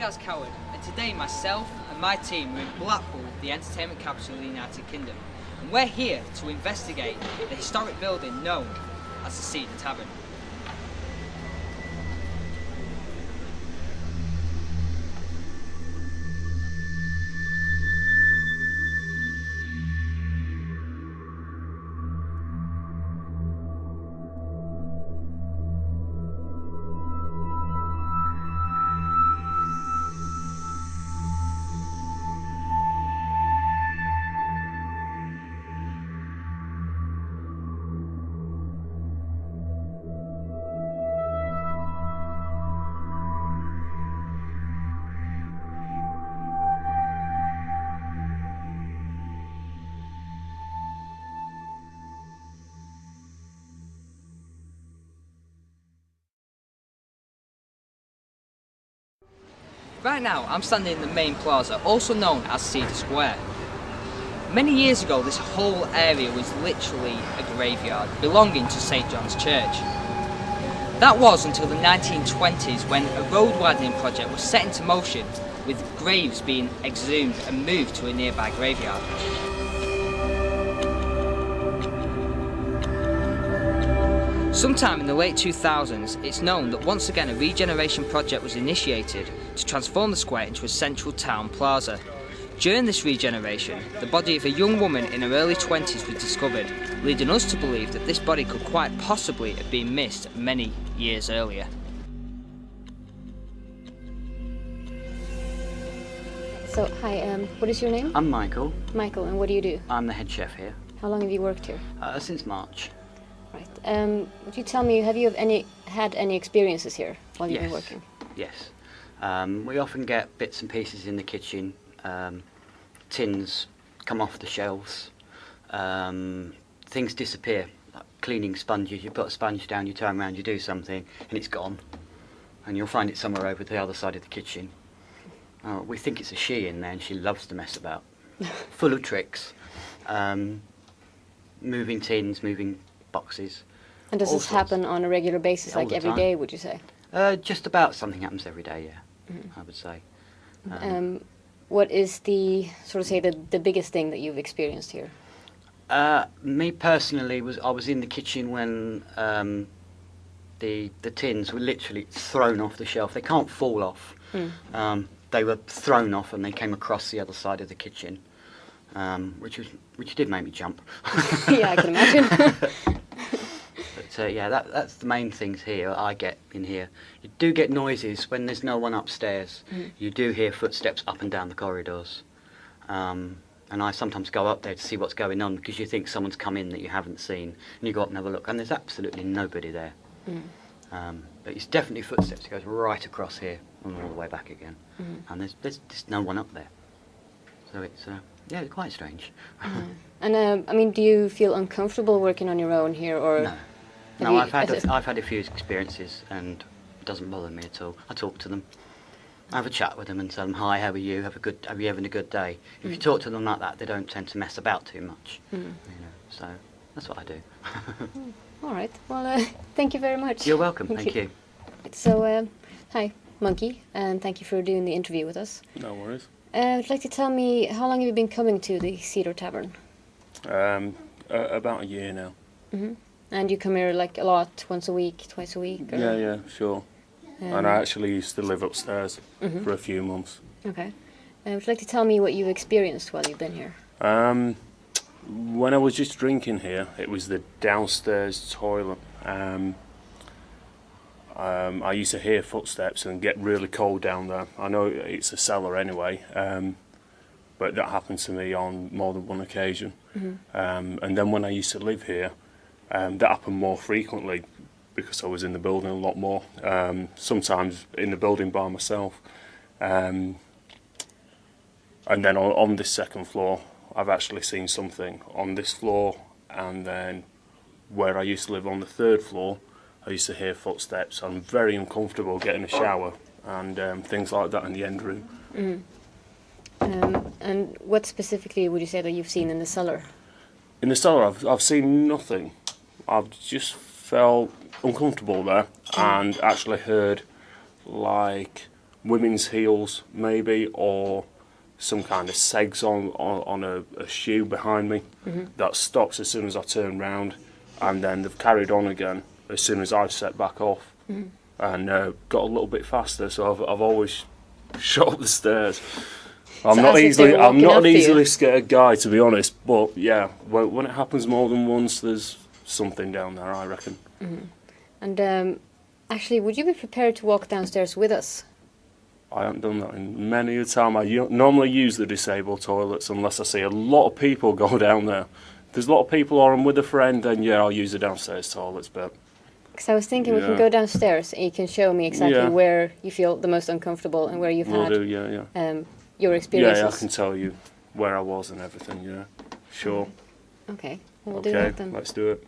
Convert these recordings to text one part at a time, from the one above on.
Gaz Coward, and today myself and my team are in Blackpool, the entertainment capital of the United Kingdom, and we're here to investigate the historic building known as the Cedar Tavern. Right now, I'm standing in the main plaza, also known as Cedar Square. Many years ago, this whole area was literally a graveyard belonging to St John's Church. That was until the 1920s when a road widening project was set into motion, with graves being exhumed and moved to a nearby graveyard. Sometime in the late 2000s, it's known that once again a regeneration project was initiated to transform the square into a central town plaza. During this regeneration, the body of a young woman in her early 20s was discovered, leading us to believe that this body could quite possibly have been missed many years earlier. So, hi, what is your name? I'm Michael. Michael, and what do you do? I'm the head chef here. How long have you worked here? Since March. Right. Would you tell me, have you had any experiences here while you've been working? Yes. We often get bits and pieces in the kitchen. Tins come off the shelves. Things disappear. Like cleaning sponges. You put a sponge down, you turn around, you do something, and it's gone. And you'll find it somewhere over the other side of the kitchen. We think it's a she in there, and she loves to mess about. Full of tricks. Moving tins, moving boxes. And does this happen on a regular basis, like every day, would you say? Just about something happens every day, yeah, I would say. What is the, sort of say, the biggest thing that you've experienced here? Me personally, I was in the kitchen when the tins were literally thrown off the shelf. They can't fall off. They were thrown off and they came across the other side of the kitchen, which did make me jump. Yeah, I can imagine. But yeah, that's the main things here. I get in here. You do get noises when there's no one upstairs. You do hear footsteps up and down the corridors, and I sometimes go up there to see what's going on because you think someone's come in that you haven't seen, and you go up and have a look, and there's absolutely nobody there. But it's definitely footsteps. It goes right across here and all the way back again, and there's no one up there. So it's yeah, it's quite strange. And I mean, do you feel uncomfortable working on your own here, or? No. No, I've had a few experiences and it doesn't bother me at all. I talk to them, I have a chat with them and tell them, hi, how are you? Are you having a good day? If you talk to them like that, they don't tend to mess about too much. You know, so that's what I do. All right. Well, thank you very much. You're welcome. Thank you. So, hi, Monkey, and thank you for doing the interview with us. No worries. Would you like to tell me, how long have you been coming to the Cedar Tavern? About a year now. And you come here like a lot, once a week, twice a week? Or? Yeah, sure. And I actually used to live upstairs for a few months. Okay. Would you like to tell me what you've experienced while you've been here? When I was just drinking here, it was the downstairs toilet. I used to hear footsteps and get really cold down there. I know it's a cellar anyway, but that happened to me on more than one occasion. And then when I used to live here, that happened more frequently because I was in the building a lot more, sometimes in the building by myself. And then on this second floor, I've actually seen something on this floor, and then where I used to live on the third floor, I used to hear footsteps. I'm very uncomfortable getting a shower and things like that in the end room. And what specifically would you say that you've seen in the cellar? In the cellar, I've seen nothing. I've just felt uncomfortable there and actually heard like women's heels maybe, or some kind of segs on a shoe behind me that stops as soon as I turn round, and then they've carried on again as soon as I've set back off, and got a little bit faster. So I've always shot up the stairs. I'm So not as if they easily were I'm walking not up an to you. easily scared guy, to be honest. But yeah, when it happens more than once, there's something down there, I reckon. And actually, would you be prepared to walk downstairs with us? I haven't done that in many a time. I normally use the disabled toilets unless I see a lot of people go down there. If there's a lot of people or I'm with a friend, then yeah, I'll use the downstairs toilets. But Because I was thinking we can Yeah. go downstairs and you can show me exactly Yeah. where you feel the most uncomfortable and where you've we'll had do, yeah. your Yeah, experiences. I can tell you where I was and everything, yeah. Sure. Okay, we'll do Okay, that then. let's do it.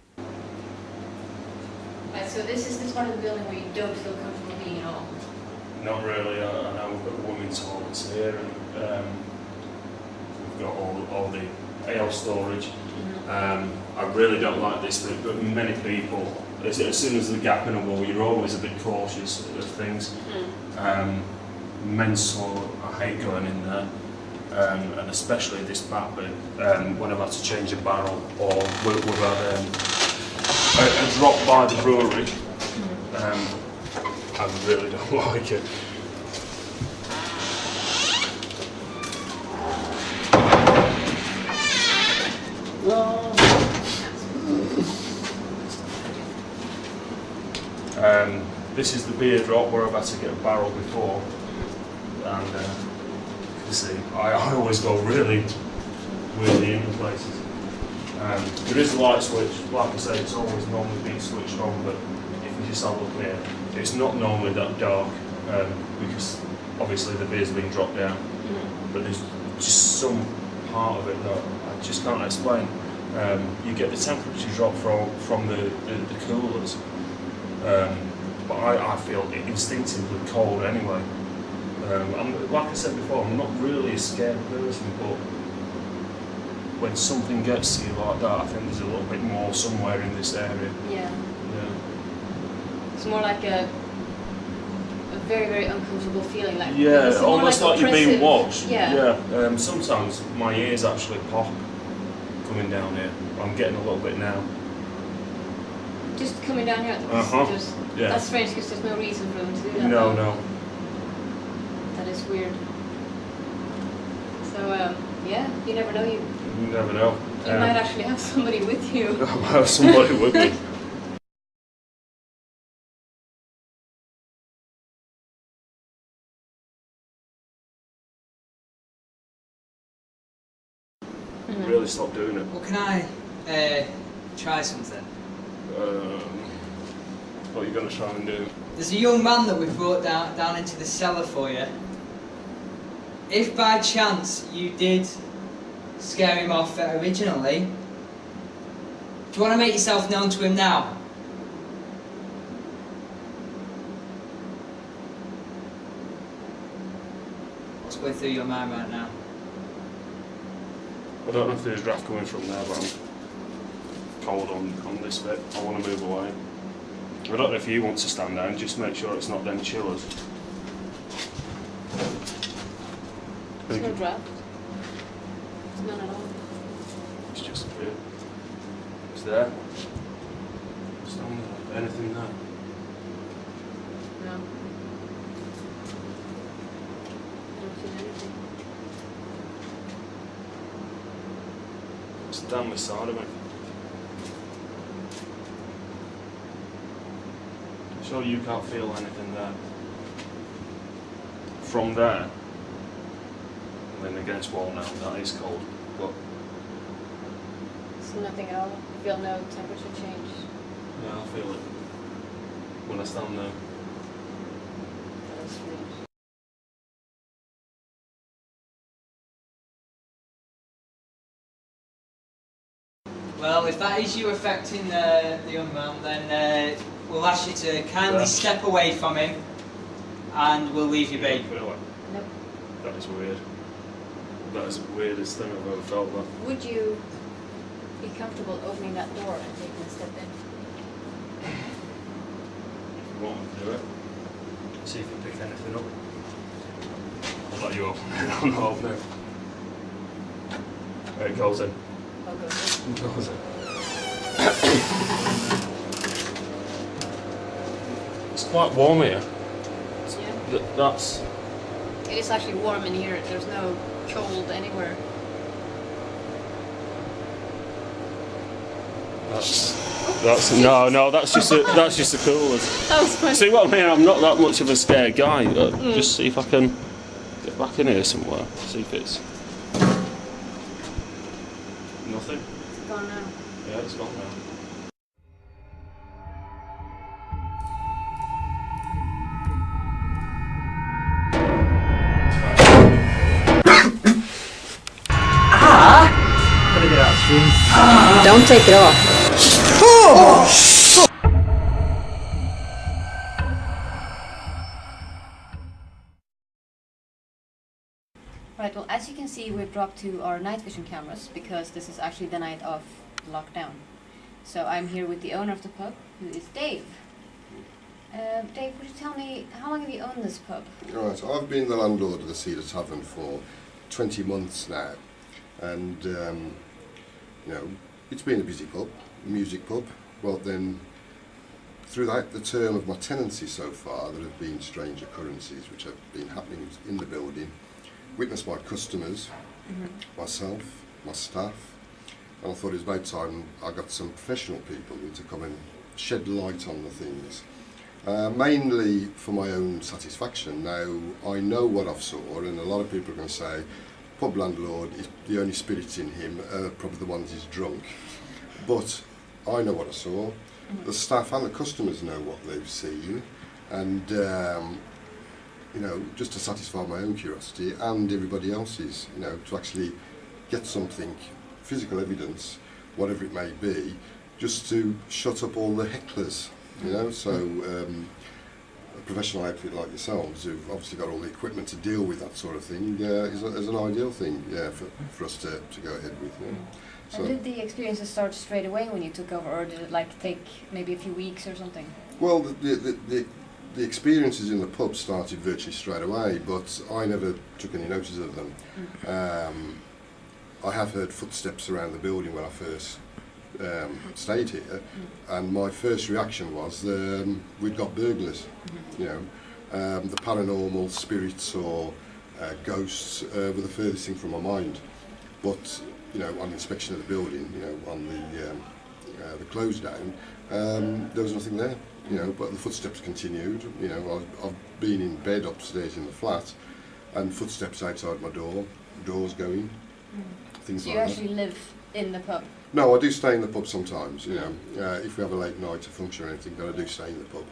Right, so this is the part of the building where you don't feel comfortable being at all. Not really. I know we've got the women's toilets here, and we've got all the ale storage. I really don't like this bit, but many people, as soon as there's a gap in a wall, you're always a bit cautious of things. Men's toilet, I hate going in there, and especially this back bit, when I've had to change a barrel, or we've had a drop by the brewery. I really don't like it. This is the beer drop where I've had to get a barrel before, and you see, I always go really weirdly into places. There is a light switch, like I say, it's always normally being switched on, but if you just have a look here, it's not normally that dark, because obviously the beer's been dropped down, but there's just some part of it that I just can't explain. You get the temperature drop from the coolers, but I feel instinctively cold anyway. Like I said before, I'm not really a scared person, but when something gets to you like that, I think there's a little bit more somewhere in this area. Yeah. Yeah. It's more like a very, very uncomfortable feeling. Like Yeah, it's more almost like you're being oppressive. watched. Yeah. Sometimes my ears actually pop coming down here. I'm getting a little bit now. Just coming down here. Just, Yeah. That's strange because there's no reason for them to do that. No, though. no. That is weird. So yeah, you never know. You You never know. might actually have somebody with you. I might have somebody with me. Really stop doing it. Well, can I try something? What are you going to try and do? There's a young man that we brought down into the cellar for you. If by chance you did scare him off originally, do you want to make yourself known to him now? What's going through your mind right now? I don't know if there's a draft coming from there, but I'm cold on this bit. I want to move away. I don't know if you want to stand down, just make sure it's not them chillers. There's no draft. There's none at all. It's just a bit. It's there. Stand there. Anything there? No. I don't feel anything. It's down this side of me. So you can't feel anything there. From there, and then against wall now, that is cold. But So nothing at all. You feel no temperature change. yeah, I feel it when I stand there. That is strange. Well, if that is you affecting the young man, then we'll ask you to kindly Yeah. step away from him, and we'll leave you You be. don't feel it? Nope. That is weird. That is the weirdest thing I've ever felt. That. Would you be comfortable opening that door and taking a step in? If you want me to do it, see if you pick anything up. Let you open on the opening. It goes in. Oh, good. It goes in. It's quite warm here. Yeah. That's... It is actually warm in here. There's no cold anywhere. That's no. That's just the coolest. That was funny. See what I mean? I'm not that much of a scared guy. Just see if I can get back in here somewhere. See if it's nothing. It's gone now. Yeah, it's gone now. Don't take it off. Right, well, as you can see, we've dropped to our night vision cameras because this is actually the night of lockdown. So I'm here with the owner of the pub, who is Dave. Dave, would you tell me, how long have you owned this pub? Right, so I've been the landlord of the Cedar Tavern for 20 months now, and you know, it's been a busy pub, a music pub. Well then, throughout the term of my tenancy so far, there have been strange occurrences which have been happening in the building, witnessed by customers, myself, my staff, and I thought it was about time I got some professional people in to come and shed light on the things. Mainly for my own satisfaction. Now, I know what I've saw, and a lot of people are going to say, pub landlord, is the only spirits in him probably the ones he's drunk. But I know what I saw. The staff and the customers know what they've seen, and you know, just to satisfy my own curiosity and everybody else's, you know, to actually get something, physical evidence, whatever it may be, just to shut up all the hecklers. You know, so a professional outfit like yourselves, who've obviously got all the equipment to deal with that sort of thing, is an ideal thing, for us to go ahead with. Yeah. So, And did the experiences start straight away when you took over, or did it like take maybe a few weeks or something? well, the experiences in the pub started virtually straight away, but I never took any notice of them. I have heard footsteps around the building when I first stayed here, and my first reaction was we'd got burglars. You know, the paranormal spirits or ghosts were the furthest thing from my mind. But you know, on inspection of the building, you know, on the close down, there was nothing there. You know, but the footsteps continued. You know, I've been in bed upstairs in the flat, and footsteps outside my door, doors going, things So like you that. actually live in the pub? No, I do stay in the pub sometimes, you know. If we have a late night, a function or anything, then I do stay in the pub.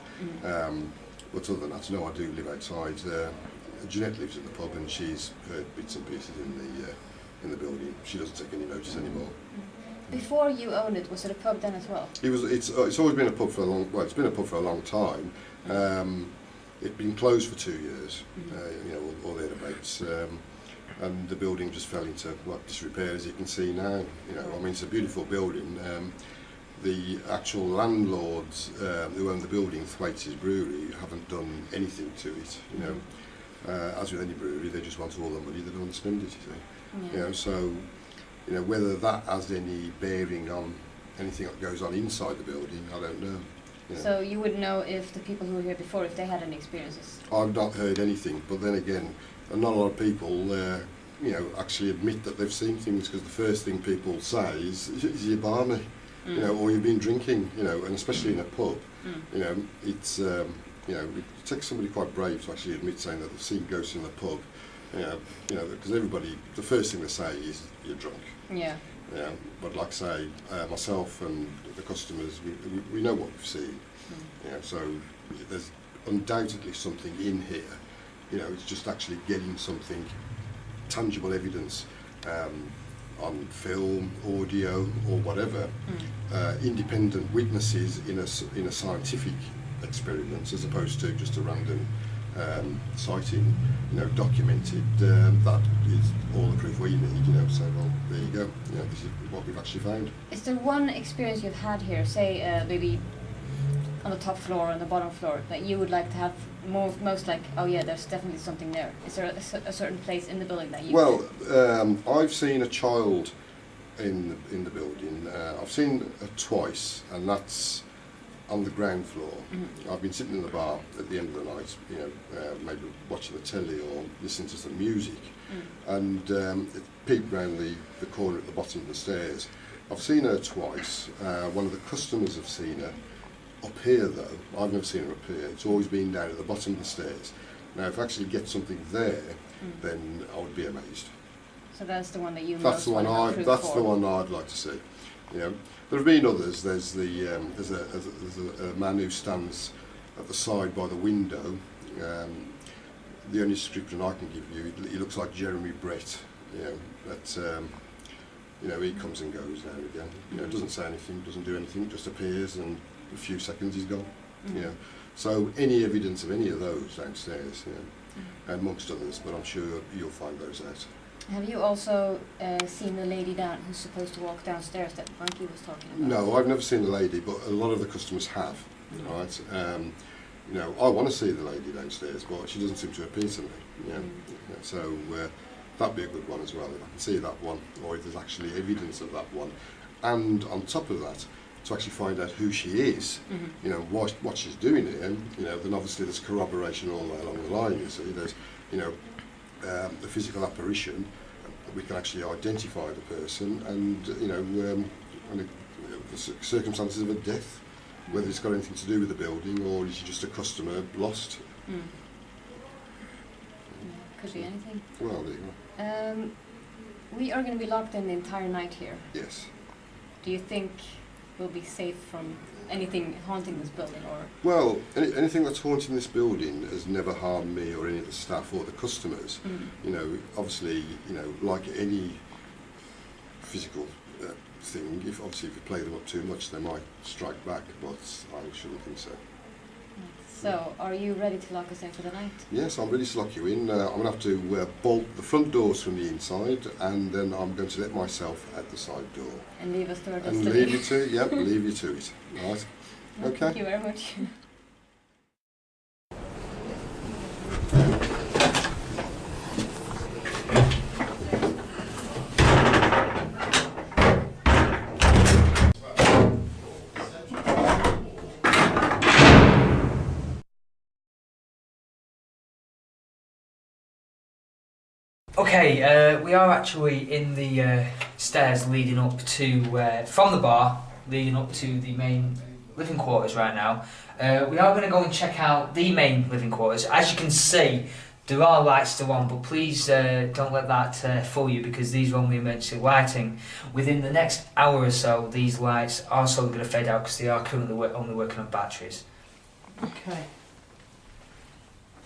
But other than that, no, I do live outside. Jeanette lives in the pub, and she's heard bits and pieces in the building. She doesn't take any notice anymore. Before you owned it, was it a pub then as well? It's always been a pub for a long. Well, it's been a pub for a long time. It'd been closed for 2 years, you know, or thereabouts. And the building just fell into disrepair, as you can see now. You know, I mean, it's a beautiful building. The actual landlords who own the building, Thwaites Brewery, haven't done anything to it. You know, as with any brewery, they just want all the money. They don't want to spend it. You see. You know, so you know whether that has any bearing on anything that goes on inside the building, I don't know. You know. So you would know if the people who were here before, if they had any experiences? I've not heard anything, but then again, not a lot of people, you know, actually admit that they've seen things, because the first thing people say is you barmy, you know, or you've been drinking, you know, and especially in a pub, you know, it's, you know, it takes somebody quite brave to actually admit saying that they've seen ghosts in the pub, you know, because everybody, the first thing they say is you're drunk. Yeah. Yeah, but like I say, myself and the customers, we know what we've seen. You know, so there's undoubtedly something in here. You know, it's just actually getting something, tangible evidence on film, audio, or whatever, independent witnesses in a scientific experiment, as opposed to just a random sighting, you know, documented. That is all the proof we need, you know. So, well, there you go. You know, this is what we've actually found. Is there one experience you've had here, say maybe on the top floor and the bottom floor that you would like to have most like, oh yeah, there's definitely something there? Is there a certain place in the building that you? Well, I've seen a child in the building. I've seen it twice, and that's on the ground floor. I've been sitting in the bar at the end of the night, you know, maybe watching the telly or listening to some music, and it peeped round the corner at the bottom of the stairs. I've seen her twice. One of the customers have seen her up here though. I've never seen her up here. It's always been down at the bottom of the stairs. Now if I actually get something there, then I would be amazed. So that's the one that you That's the one I'd like to see. You know, there have been others. There's there's a man who stands at the side by the window. The only description I can give you, he looks like Jeremy Brett. You know, but you know, he comes and goes now and again. You know, doesn't say anything, doesn't do anything, just appears, and a few seconds he's gone. You know, so any evidence of any of those downstairs, you know, amongst others, but I'm sure you'll find those out. Have you also seen the lady down who's supposed to walk downstairs that Monkey was talking about? No, I've never seen the lady, but a lot of the customers have. Right? You know, I want to see the lady downstairs, but she doesn't seem to appear to me. You know? So that'd be a good one as well, if I can see that one, or if there's actually evidence of that one. And on top of that, to actually find out who she is, you know, what she's doing here, you know, then obviously there's corroboration all the way along the line, you see. There's, you know, the physical apparition, we can actually identify the person, and you know, the circumstances of a death, whether it's got anything to do with the building or is she just a customer lost. Could be anything. Well, there you go. We are going to be locked in the entire night here. Yes. Do you think we'll be safe from anything haunting this building, or? Well, anything that's haunting this building has never harmed me or any of the staff or the customers. You know, obviously, you know, like any physical thing, if you play them up too much, they might strike back, but I shouldn't think so. So, are you ready to lock us in for the night? Yes, I'm ready to lock you in. I'm going to have to bolt the front doors from the inside, and then I'm going to let myself at the side door. And leave us to our And destiny. leave you to, yep, leave you to it. Right? Okay. Thank you very much. Okay, we are actually in the stairs leading up to, from the bar, leading up to the main living quarters right now. We are going to go and check out the main living quarters. As you can see, there are lights still on, but please don't let that fool you, because these are only emergency lighting. Within the next hour or so, these lights are also going to fade out because they are currently only working on batteries. Okay.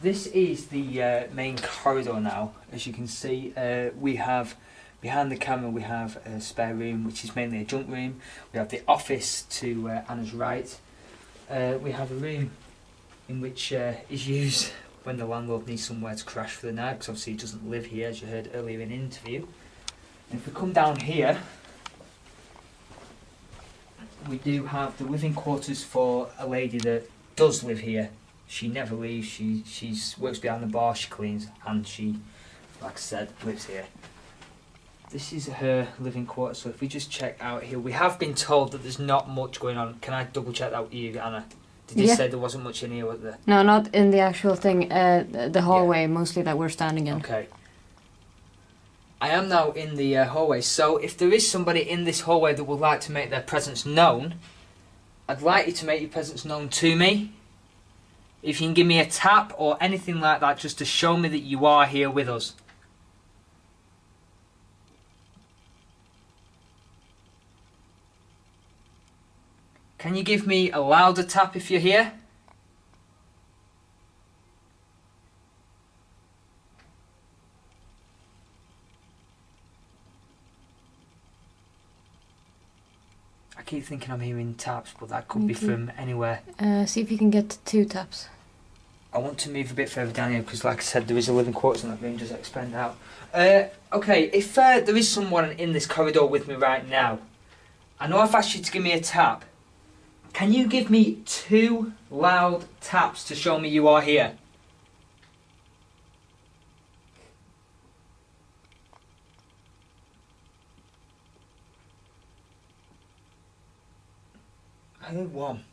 This is the main corridor now. As you can see, we have behind the camera we have a spare room, which is mainly a junk room. We have the office to Anna's right. We have a room in which is used when the landlord needs somewhere to crash for the night, because obviously he doesn't live here, as you heard earlier in the interview. And if we come down here, we do have the living quarters for a lady that does live here. She never leaves. She works behind the bar, she cleans, and she, like I said, lives here. This is her living quarters. So if we just check out here, we have been told that there's not much going on. Can I double check that with you, Anna? Did you say there wasn't much in here, was there? No, not in the actual thing. The hallway, mostly, that we're standing in. Okay. I am now in the hallway. So if there is somebody in this hallway that would like to make their presence known, I'd like you to make your presence known to me. If you can give me a tap or anything like that, just to show me that you are here with us. Can you give me a louder tap if you're here? I keep thinking I'm hearing taps, but that could be from anywhere. See if you can get 2 taps. I want to move a bit further down here because, like I said, there is a living quarters in that room. Just expand out. Okay, if there is someone in this corridor with me right now, I know I've asked you to give me a tap, Can you give me 2 loud taps to show me you are here? I heard 1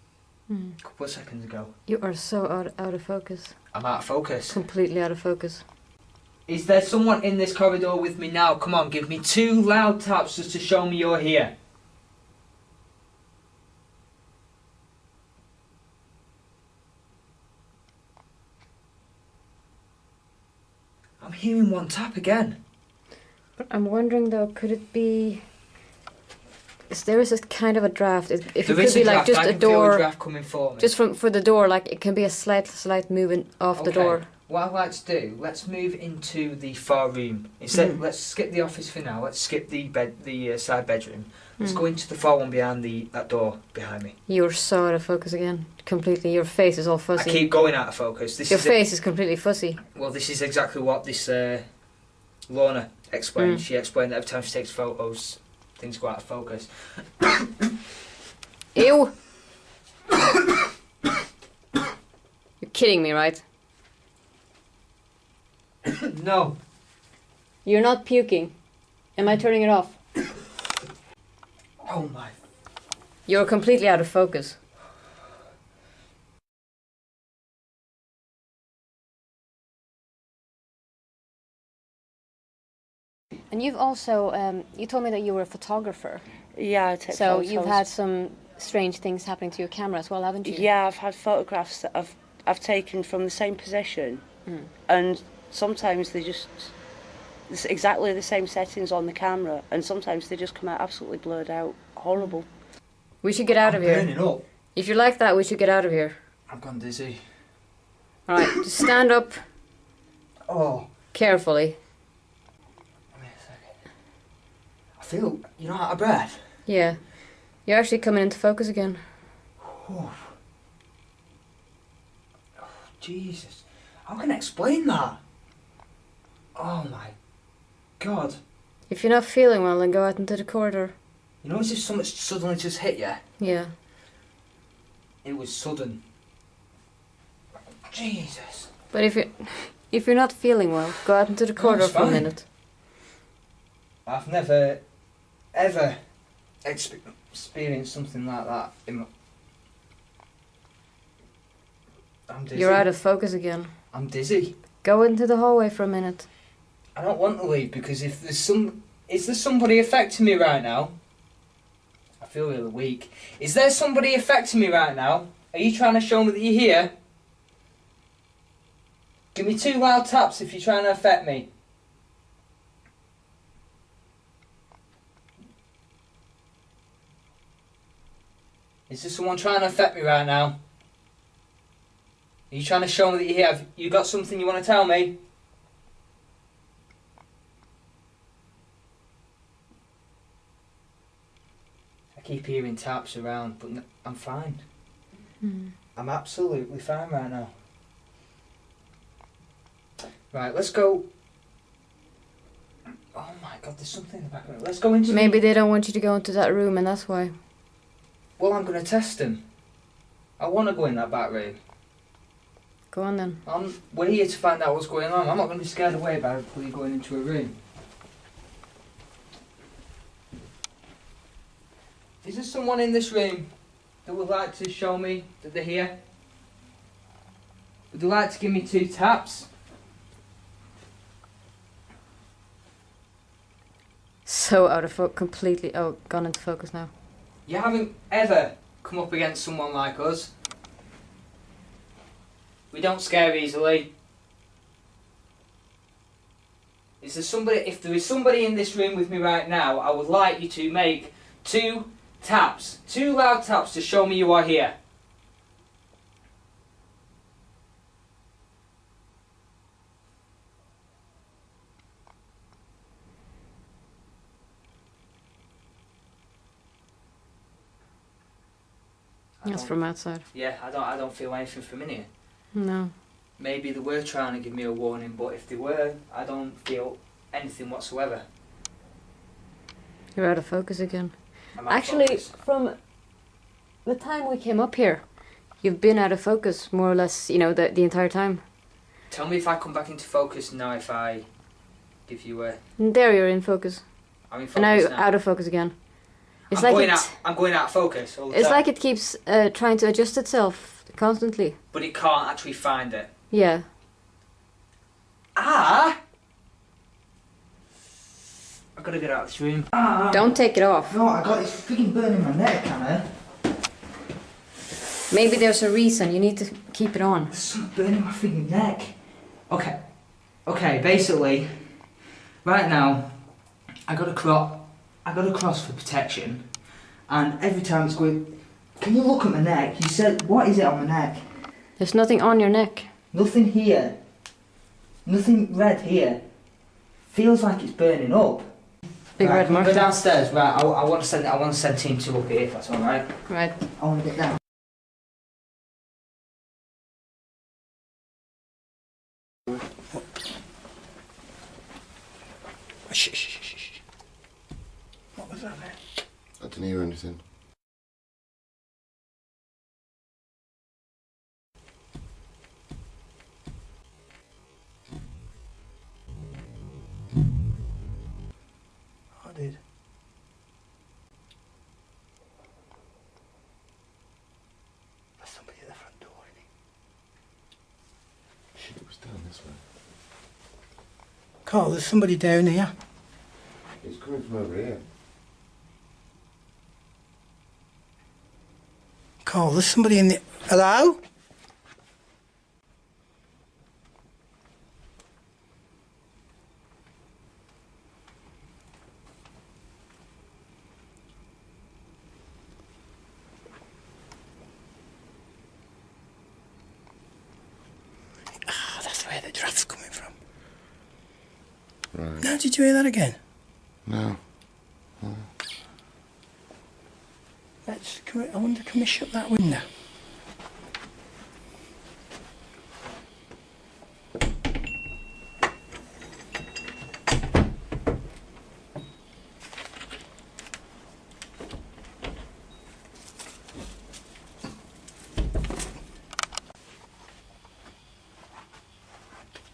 a couple of seconds ago. You are so out of focus. I'm out of focus. Completely out of focus. Is there someone in this corridor with me now? Come on, give me 2 loud taps just to show me you're here. I'm hearing 1 tap again. But I'm wondering though, could it be... There is a kind of a draft. If it could be like just a door, draft coming for me. just for the door, like it can be a slight moving off the door. What I'd like to do, let's move into the far room. Instead, let's skip the office for now. Let's skip the side bedroom. Let's go into the far one behind that door behind me. You're so out of focus again. Completely. Your face is all fuzzy. I keep going out of focus. Your face is completely fuzzy. Well, this is exactly what this Lorna explained. She explained that every time she takes photos, things go out of focus. Ew! You're kidding me, right? No. You're not puking. Am I turning it off? Oh my. You're completely out of focus. And you've also, you told me that you were a photographer. Yeah, I take So photos. you've had some strange things happening to your camera as well, haven't you? Yeah, I've had photographs that I've taken from the same position, and sometimes it's exactly the same settings on the camera, and sometimes they just come out absolutely blurred out. Horrible. We should get out of here. Burning up. If you like that, we should get out of here. I've gone dizzy. Alright, just stand up Oh. carefully. Wait a second. I feel, out of breath. Yeah. You're actually coming into focus again. Oh, Jesus. How can I explain that? Oh my God. If you're not feeling well, then go out into the corridor. As if something suddenly just hit you? Yeah. It was sudden. Jesus. But if you're not feeling well, go out into the corridor it's for a fine. minute. I've never, ever experienced something like that. I'm dizzy. You're out of focus again. I'm dizzy. Go into the hallway for a minute. I don't want to leave because if there's is there somebody affecting me right now? I feel really weak. Is there somebody affecting me right now? Are you trying to show me that you're here? Give me 2 loud taps if you're trying to affect me. Is there someone trying to affect me right now? Are you trying to show me that you're here? Have you got something you want to tell me? I keep hearing taps around, but I'm fine. I'm absolutely fine right now. Right, let's go. Oh my God, there's something in the back of it. Let's go into... Maybe they don't want you to go into that room, and that's why. Well, I'm going to test them. I want to go in that back room. Go on then. We're here to find out what's going on. I'm not going to be scared away by going into a room. Is there someone in this room that would like to show me that they're here? Would they like to give me 2 taps? So out of focus, completely gone into focus now. You haven't ever come up against someone like us. We don't scare easily. Is there somebody? If there is somebody in this room with me right now, I would like you to make 2 taps, 2 loud taps to show me you are here. That's from outside. Yeah, I don't feel anything from in here. No. Maybe they were trying to give me a warning, but if they were, I don't feel anything whatsoever. You're out of focus again. I'm out of Actually, focus. from the time we came up here, you've been out of focus more or less, you know, the entire time. Tell me if I come back into focus now. If I give you a, And there you're in focus. I'm in focus And now you're now. out of focus again. It's I'm like going out of focus all the it's time. like it keeps trying to adjust itself constantly. But it can't actually find it. Yeah. Ah! I've got to get out of this room. Don't take it off. No, I got it's freaking burning my neck, Anna. Maybe there's a reason. You need to keep it on. There's something burning my freaking neck. Okay, basically, right now, I got a cross for protection, And every time it's going, can you look at my neck? You said, what is it on my neck? There's nothing on your neck. Nothing here. Nothing red here. Feels like it's burning up. Big right, red can we mark. go downstairs. Right, I want to send team 2 up here if that's all right. Right. I want to get down. Shh. What was that there? I didn't hear anything. I did. There's somebody at the front door, isn't It was down this way. Carl, there's somebody down here. It's coming from over here. Carl, there's somebody in the... Hello? Ah, that's where the draft's coming from. Right. Now, did you hear that again? No. I wonder, can we shut that window?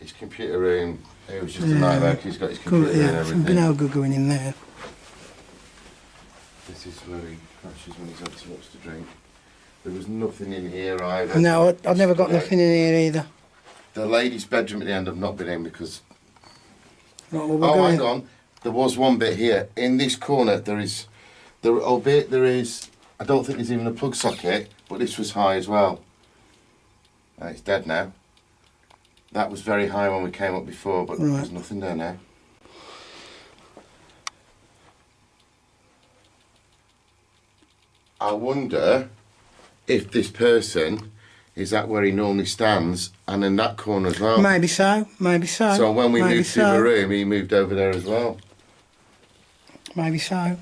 His computer room. It was just a nightmare 'cause he's got his computer and Yeah, everything. something no good going in there. This is where he crashes when he's had too much to drink. There was nothing in here either. No, I've never got nothing in here either. The lady's bedroom at the end I've not been in because... Right, well, we're Oh, going. hang on. There was one bit here. In this corner albeit there is... I don't think there's even a plug socket, but this was high as well. It's dead now. That was very high when we came up before, but Right. there's nothing there now. I wonder if this person is that where he normally stands and in that corner as well. Maybe so. So when we maybe moved to the room, he moved over there as well. Maybe so.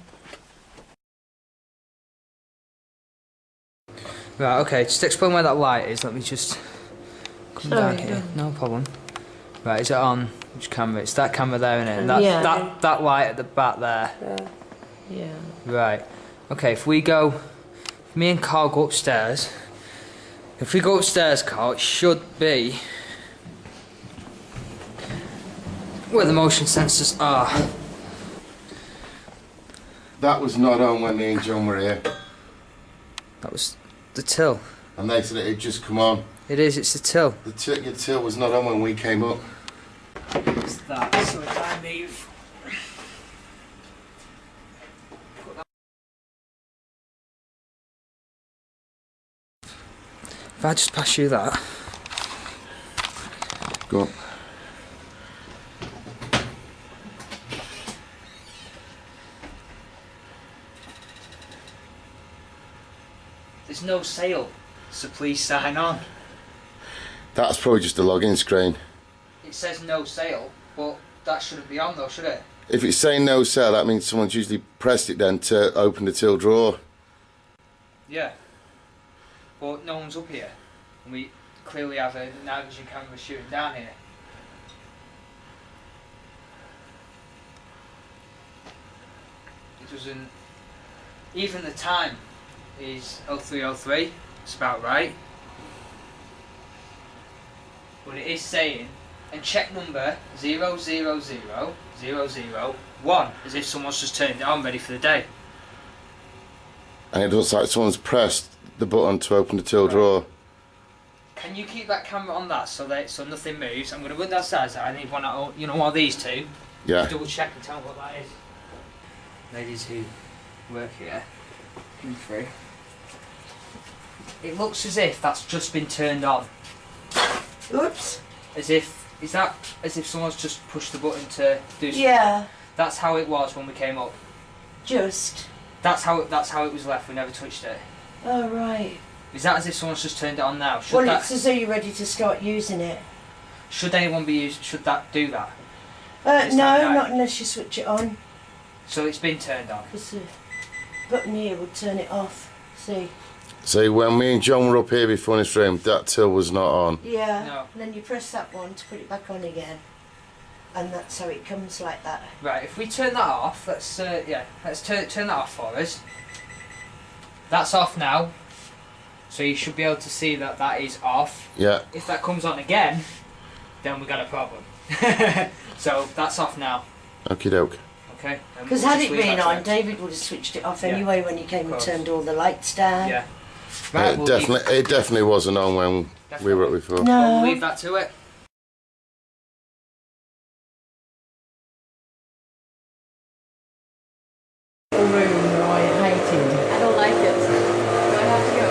Right, okay, just explain where that light is. Let me just come down Sorry, here. No problem. Right, is it on? Which camera? It's that camera there, isn't it? And Yeah. that light at the back there. Yeah. Right. Okay, if we go... Me and Carl go upstairs. If we go upstairs, Carl, it should be... where the motion sensors are. That was not on when me and John were here. That was the till. And they said it had just come on. It is, it's the till. Your till was not on when we came up. It's that, so if I move... If I just pass you that... Go on. There's no sale, so please sign on. That's probably just a login screen. It says no sale, but that shouldn't be on though, should it? If it's saying no sale, that means someone's usually pressed it then to open the till drawer. Yeah. But no one's up here. And we clearly have a night vision camera shooting down here. It doesn't... Even the time is 0303. It's about right. But it is saying, and check number 000001, as if someone's just turned it on, ready for the day. And it looks like someone's pressed the button to open the till drawer. Can you keep that camera on that so nothing moves? I'm going to run downstairs. I need one out, you know, one of these two. Yeah. Just double check and tell me what that is. Ladies who work here, come through. It looks as if that's just been turned on. Oops. As if someone's just pushed the button to do something. Yeah. That's how it was when we came up. Just. That's how it was left. We never touched it. Oh right. Is that as if someone's just turned it on now? Well, it's as though you're ready to start using it. Should anyone be used? Should that do that? No, not unless you switch it on. So it's been turned on. Because the button here would turn it off. See? So when me and John were up here before in this room, that till was not on. Yeah. No. And then you press that one to put it back on again, and that's how it comes like that. Right. If we turn that off, let's turn that off for us. That's off now. So you should be able to see that that is off. Yeah. If that comes on again, then we got a problem. So that's off now. Okie doke. Okay. Because had it been on, David would have switched it off anyway when he came and turned all the lights down. Yeah. Right, It definitely wasn't on when we were up before. No. We'll leave that to it. Room that I hated. I don't like it. Do I have to go?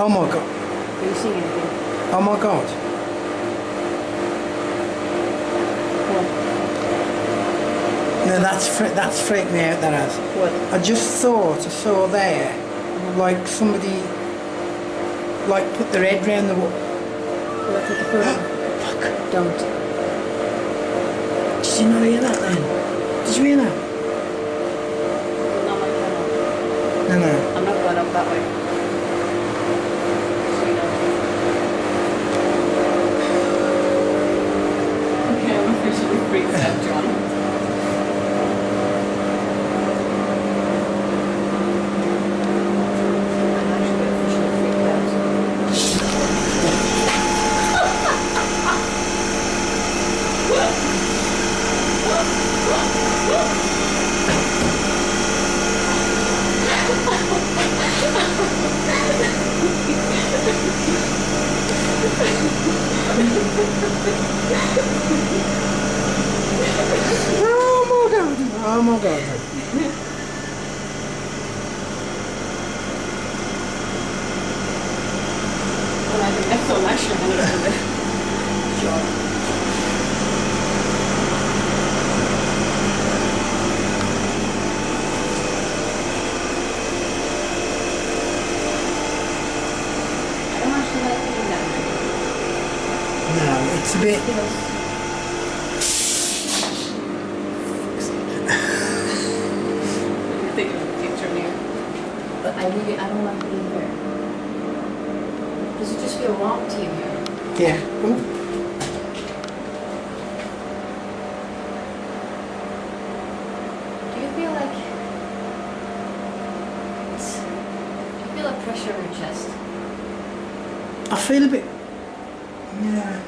Oh my god. Are you seeing anything? Oh my god. No, that's freaked me out, that has. What? I just thought I saw there, like somebody, like put their head round the wall. Will I take a photo? Fuck. Don't. Did you not hear that then? Did you hear that? Not my camera. No, no. I'm not going up that way. So you know. Okay, I'm officially freaked out, John. I'm actually officially freaked out. Oh my god. Oh my god. Well, I think that's so much of it. Sure. I don't actually like thinking that way. No, it's a bit. I think of a picture here. But I don't like being here. Does it just feel wrong to you here? Yeah. Ooh. Do you feel like do you feel a pressure in your chest? I feel a bit. Yeah.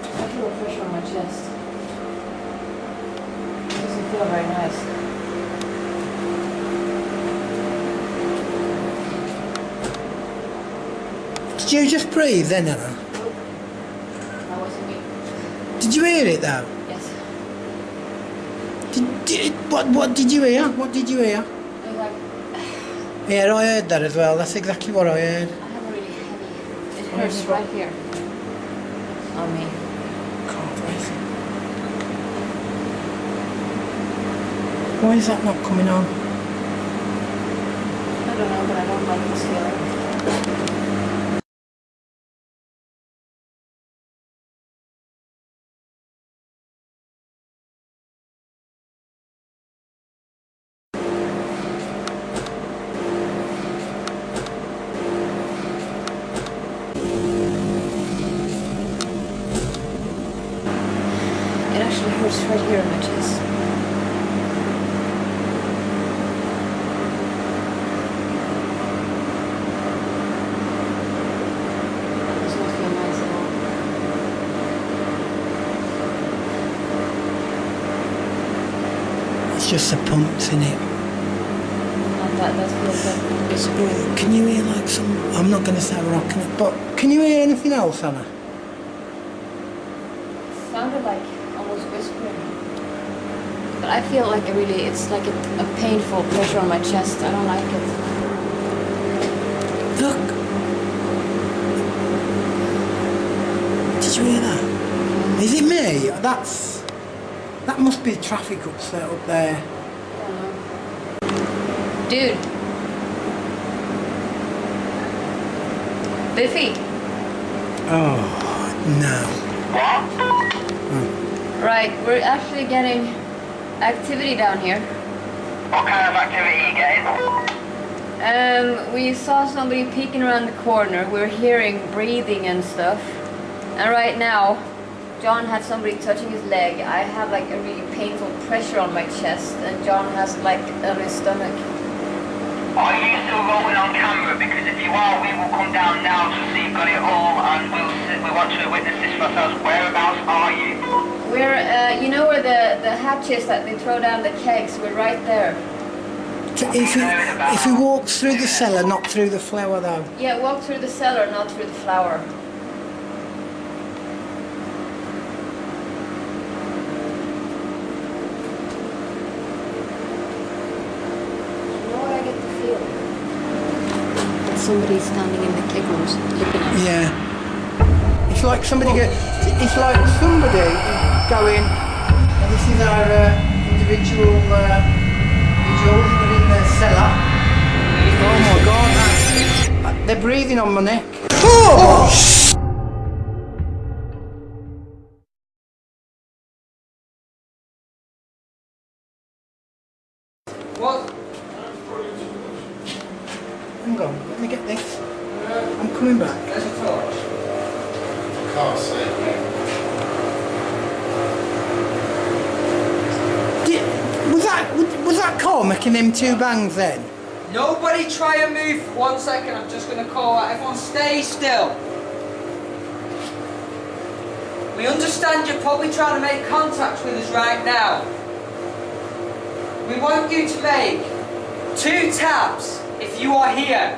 I feel a pressure on my chest. It doesn't feel very nice. Did you just breathe then, Anna? That wasn't me. Did you hear it though? Yes. What did you hear? What did you hear? It was like Yeah, I heard that as well. That's exactly what I heard. I have a really heavy. It hurts right here. On me. Can't wait. Why is that not coming on? I don't know, but I don't like this feeling. it's right here on my chest. This doesn't feel nice at all. It's just the pumps in it. That feels like whispering. Can you hear like some? I'm not going to say rocking it, but can you hear anything else, Anna? Sounded like almost whispering. But I feel like it's like a painful pressure on my chest. I don't like it. Look. Did you hear that? Is it me? That must be traffic up there. Dude. Biffy. Oh no. Right, we're actually getting activity down here. What kind of activity are you getting? We saw somebody peeking around the corner. We're hearing breathing and stuff. And right now, John had somebody touching his leg. I have like a really painful pressure on my chest, and John has like on his stomach. Are you still rolling on camera? Because if you are, we will come down now to see you've got it all, and we want to witness this for ourselves. Whereabouts are you? We're, you know where the hatch is that they throw down the kegs? We're right there. If he walks through the cellar, not through the flower though. Yeah, walk through the cellar, not through the flower. You know what I get the feeling? That somebody's standing in the keg rooms looking at us. Yeah. It's like somebody going, this is our individual individuals that are in the cellar. Oh my god, they're breathing on my neck. Oh! What? Hang on, let me get this. I'm coming back. There's a torch. Can't see. Was that car making them two bangs then? Nobody try and move for 1 second. I'm just going to call out. Everyone stay still. We understand you're probably trying to make contact with us right now. We want you to make 2 taps if you are here.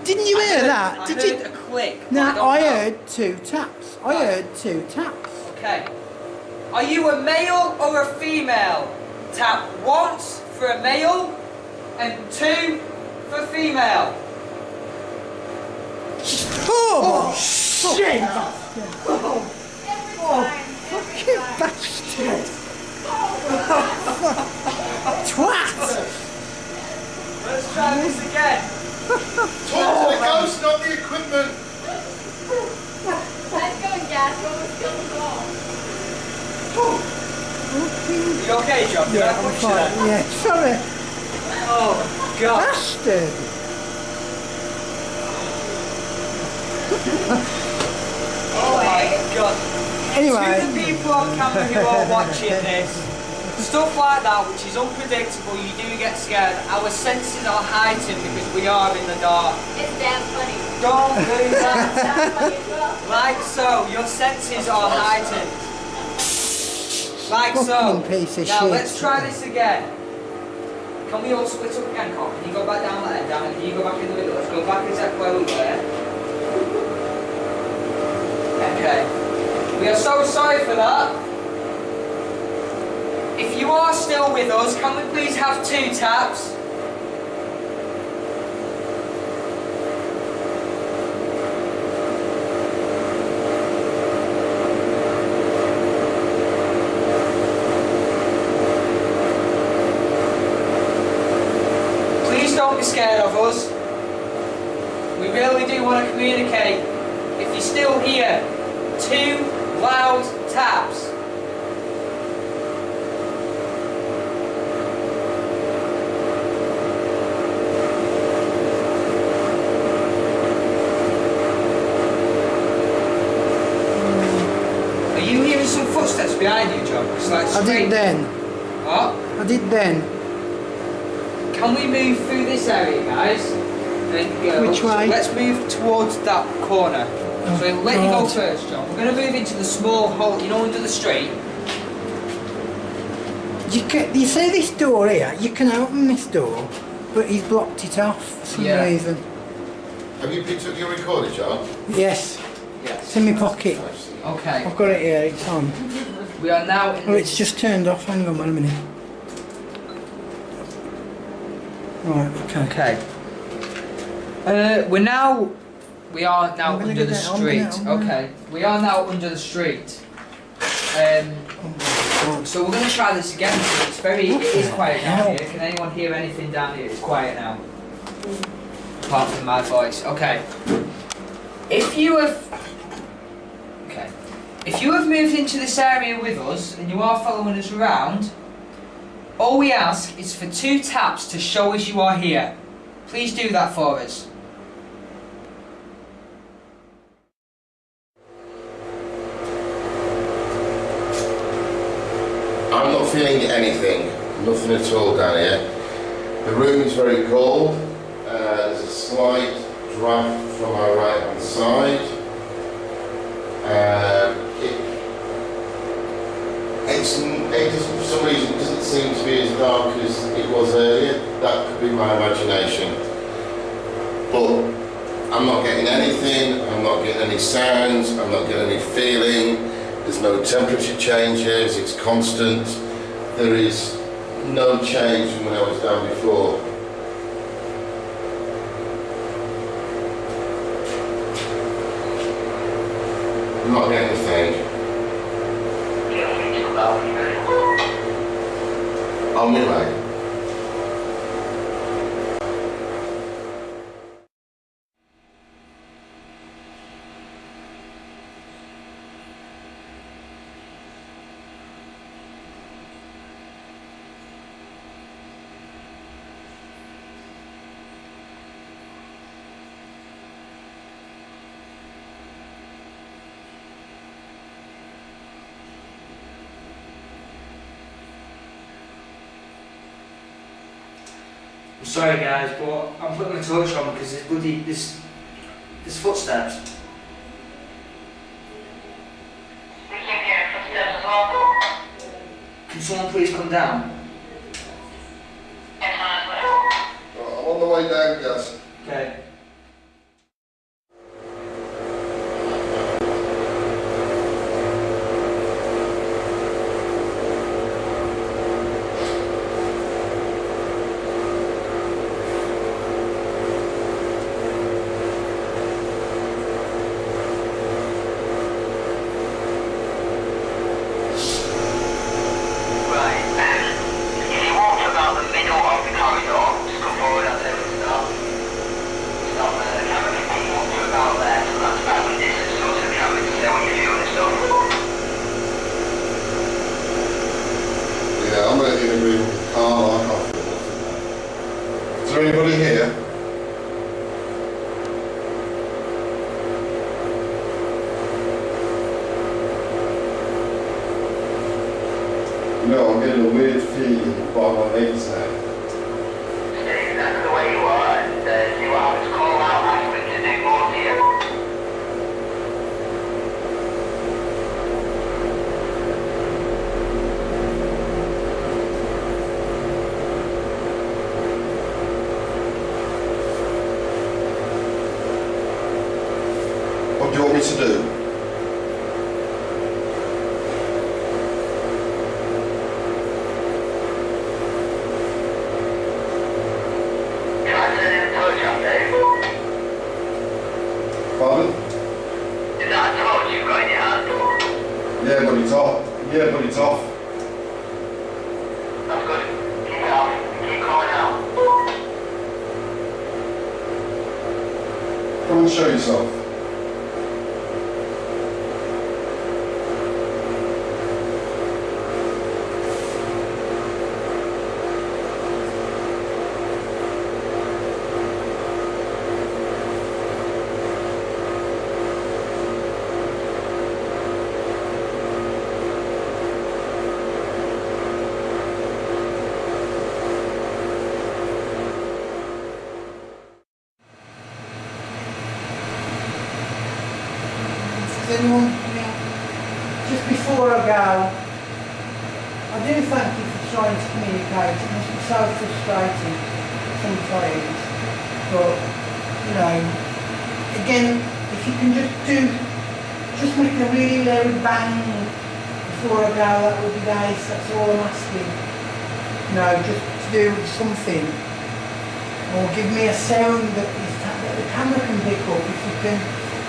Didn't you hear that? I Did heard you? a click. No, I know. heard 2 taps. I heard 2 taps. Okay. Are you a male or a female? Tap once for a male and 2 for female. Oh, shit! Oh, fucking bastard! Twat! Let's try this again. Talk to the ghost, not the equipment. Let's go and gas almost killed us all. You okay, John? Did I push you there? Yeah, sorry. Oh, God. Bastard! Oh, my God. Anyway. To the people on camera who are watching this, stuff like that, which is unpredictable, you do get scared. Our senses are heightened because we are in the dark. It's damn funny. Don't do that. Sounds funny as well. Like so, your senses are heightened. Like so. Fucking piece of now shit. let's try this again. Can we all split up again, Cop? Can you go back down that end, Dan? Can you go back in the middle? Let's go back exactly where we were. Okay. We are so sorry for that. If you are still with us, can we please have 2 taps? Please don't be scared of us. We really do want to communicate. If you're still here, 2 loud taps. footsteps behind you, John. It's like I straight... did then. What? I did then. Can we move through this area, guys? And, Which way? Let's move towards that corner. So let you go first, John. We're going to move into the small hole, you know, under the street. You see this door here? You can open this door, but he's blocked it off for some reason. Have you picked up your recorder, John? Yes. Yes. It's in my pocket. Okay. I've got it here, it's on. We are now in Oh, it's just turned off. Hang on, wait a minute. Right, okay. Okay. We are now under the street. Okay. We are now under the street. So we're going to try this again. So it is quiet down here. Can anyone hear anything down here? It's quiet now. Apart from my voice. Okay. If you have moved into this area with us and you are following us around, all we ask is for 2 taps to show us you are here. Please do that for us. I'm not feeling anything, nothing at all down here. The room is very cold. There's a slight draft from my right hand side. It doesn't, for some reason, it doesn't seem to be as dark as it was earlier. That could be my imagination. But I'm not getting anything, I'm not getting any sounds, I'm not getting any feeling. There's no temperature changes, it's constant. There is no change from when I was down before. I'm not getting a thing. On my way. I'm sorry guys, but I'm putting my torch on because there's footsteps. We keep hearing footsteps as well. Can someone please come down? Yes, I I'm on the way down, guys. Okay. Is there anybody here? No, I'm getting a weird feeling by my legs now. Stay exactly where you are and see what happens. Call out, ask them to do more to you. What do you want me to do? Try turning the torch on, Dave. Pardon? Is that a torch you've got in your hand? Yeah, but it's off. Yeah, but it's off. That's good. Keep it off. Keep calling out. Come and show yourself. Does anyone, just before I go, I do thank you for trying to communicate. It must be so frustrating sometimes. But, you know, again, if you can just make a really loud bang before I go, that would be nice. That's all I'm asking. You know, just to do something. Or give me a sound that the camera can pick up. If you can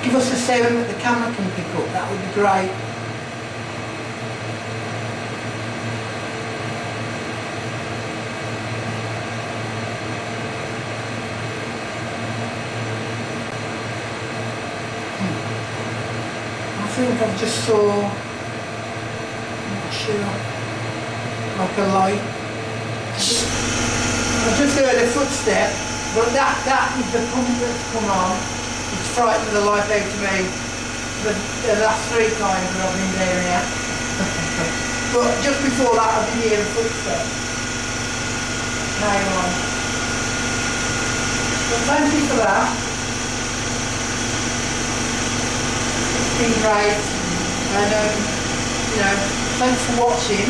give us a sound that the camera can pick up, that would be great. I think I've just saw, I'm not sure, like a light. I just heard a footstep, but that is the pump that's come on. It's frightened the life out of me the last 3 times that I've been there now. But just before that I did hear a footstep. Came on. But thank you for that. It's been great. And you know, thanks for watching.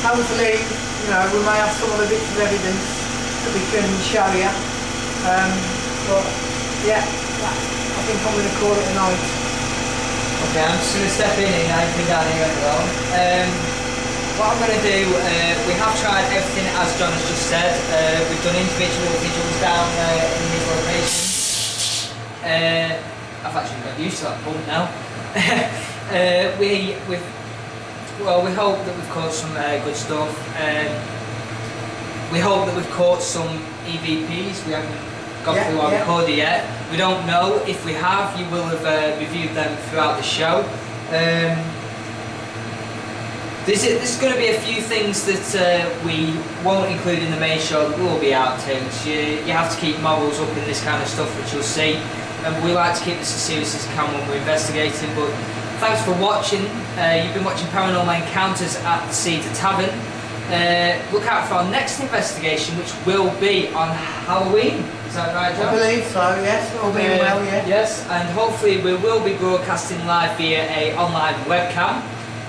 Hopefully, you know, we may have some other bits of evidence that we can show you. But yeah, I think I'm going to call it a night. Okay, I'm just going to step in and I've been down here alone. What I'm going to do, we have tried everything as John has just said. We've done individual vigils down in these locations. I've actually got used to that pump now. We hope that we've caught some good stuff. We hope that we've caught some EVPs. We haven't got through our recorder yet. We don't know. If we have, you will have reviewed them throughout the show. There's going to be a few things that we won't include in the main show that will be outtakes. You have to keep morals up in this kind of stuff, which you'll see. And we like to keep this as serious as we can when we're investigating. But thanks for watching. You've been watching Paranormal Encounters at the Cedar Tavern. Look out for our next investigation, which will be on Halloween. Is that right, John? I believe so, yes. All being well, yeah. Yes, and hopefully we will be broadcasting live via a online webcam.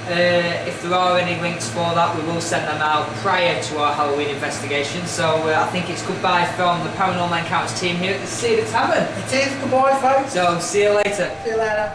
If there are any links for that, we will send them out prior to our Halloween investigation. So I think it's goodbye from the Paranormal Encounters team here at the Cedar Tavern. It is. Goodbye, folks. So see you later. See you later.